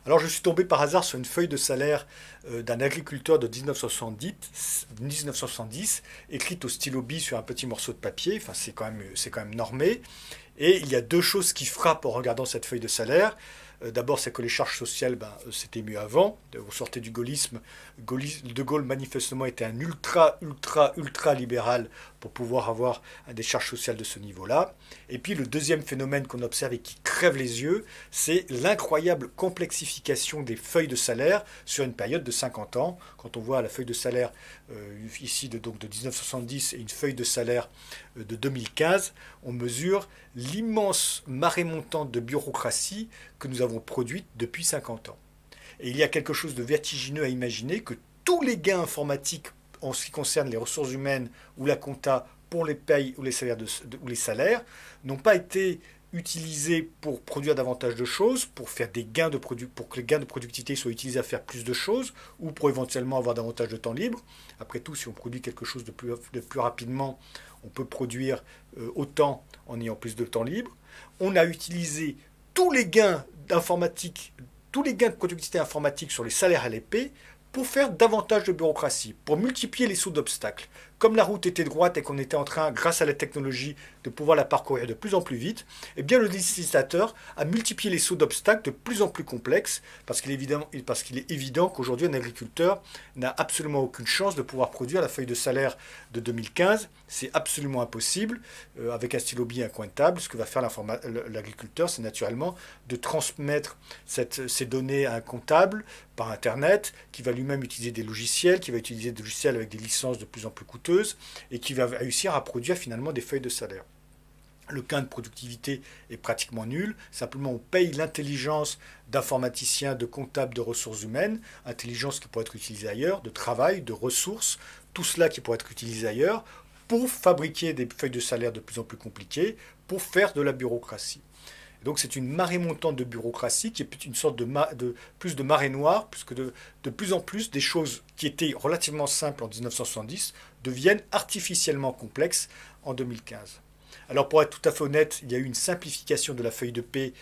Alors je suis tombé par hasard sur une feuille de salaire d'un agriculteur de 1970, écrite au stylo bille sur un petit morceau de papier. Enfin, c'est quand même normé. Et il y a deux choses qui frappent en regardant cette feuille de salaire. D'abord, c'est que les charges sociales, c'était mieux avant. Vous sortez du gaullisme. De Gaulle, manifestement, était un ultra libéral pour pouvoir avoir des charges sociales de ce niveau-là. Et puis, le deuxième phénomène qu'on observe et qui crève les yeux, c'est l'incroyable complexification des feuilles de salaire sur une période de 50 ans. Quand on voit la feuille de salaire ici donc de 1970 et une feuille de salaire de 2015, on mesure l'immense marée montante de bureaucratie que nous avons produite depuis 50 ans. Et il y a quelque chose de vertigineux à imaginer que tous les gains informatiques en ce qui concerne les ressources humaines ou la compta pour les payes ou les salaires n'ont pas été utilisés pour produire davantage de choses, pour faire des gains pour que les gains de productivité soient utilisés à faire plus de choses, ou pour éventuellement avoir davantage de temps libre. Après tout, si on produit quelque chose de plus rapidement, on peut produire autant en ayant plus de temps libre. On a utilisé tous les gains d'informatique, tous les gains de productivité informatique sur les salaires à l'épée pour faire davantage de bureaucratie, pour multiplier les sauts d'obstacles. Comme la route était droite et qu'on était en train, grâce à la technologie, de pouvoir la parcourir de plus en plus vite, eh bien le législateur a multiplié les sauts d'obstacles de plus en plus complexes, parce qu'il est évident qu'aujourd'hui un agriculteur n'a absolument aucune chance de pouvoir produire la feuille de salaire de 2015. C'est absolument impossible. Avec un stylo bille et un coin de table, ce que va faire l'agriculteur, c'est naturellement de transmettre ces données à un comptable par Internet, qui va lui-même utiliser des logiciels, qui va utiliser des logiciels avec des licences de plus en plus coûteuses, et qui va réussir à produire finalement des feuilles de salaire. Le gain de productivité est pratiquement nul. Simplement, on paye l'intelligence d'informaticiens, de comptables, de ressources humaines, intelligence qui pourrait être utilisée ailleurs, de travail, de ressources, tout cela qui pourrait être utilisé ailleurs pour fabriquer des feuilles de salaire de plus en plus compliquées, pour faire de la bureaucratie. Et donc c'est une marée montante de bureaucratie qui est une sorte plus de marée noire, puisque de plus en plus des choses qui étaient relativement simples en 1970 deviennent artificiellement complexes en 2015. Alors pour être tout à fait honnête, il y a eu une simplification de la feuille de paie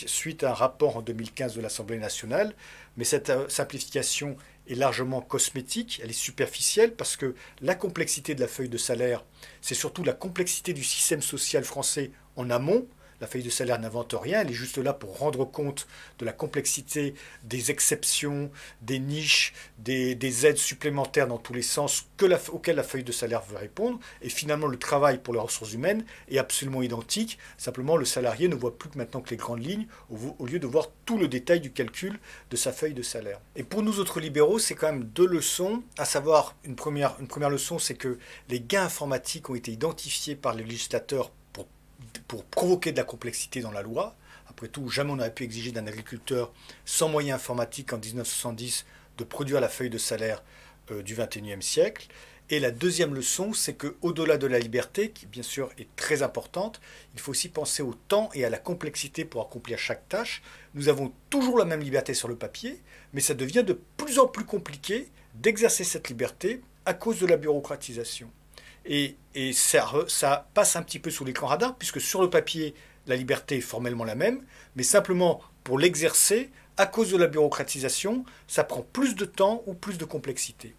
suite à un rapport en 2015 de l'Assemblée nationale, mais cette simplification est largement cosmétique, elle est superficielle parce que la complexité de la feuille de salaire, c'est surtout la complexité du système social français en amont. La feuille de salaire n'invente rien, elle est juste là pour rendre compte de la complexité des exceptions, des niches, des aides supplémentaires dans tous les sens auxquelles la feuille de salaire veut répondre. Et finalement, le travail pour les ressources humaines est absolument identique. Simplement, le salarié ne voit plus que maintenant que les grandes lignes, au lieu de voir tout le détail du calcul de sa feuille de salaire. Et pour nous autres libéraux, c'est quand même deux leçons, à savoir une première leçon, c'est que les gains informatiques ont été identifiés par les législateurs pour provoquer de la complexité dans la loi. Après tout, jamais on n'aurait pu exiger d'un agriculteur sans moyens informatiques en 1970 de produire la feuille de salaire du XXIe siècle. Et la deuxième leçon, c'est qu'au-delà de la liberté, qui bien sûr est très importante, il faut aussi penser au temps et à la complexité pour accomplir chaque tâche. Nous avons toujours la même liberté sur le papier, mais ça devient de plus en plus compliqué d'exercer cette liberté à cause de la bureaucratisation. Et ça passe un petit peu sous l'écran radar, puisque sur le papier, la liberté est formellement la même, mais simplement pour l'exercer, à cause de la bureaucratisation, ça prend plus de temps ou plus de complexité.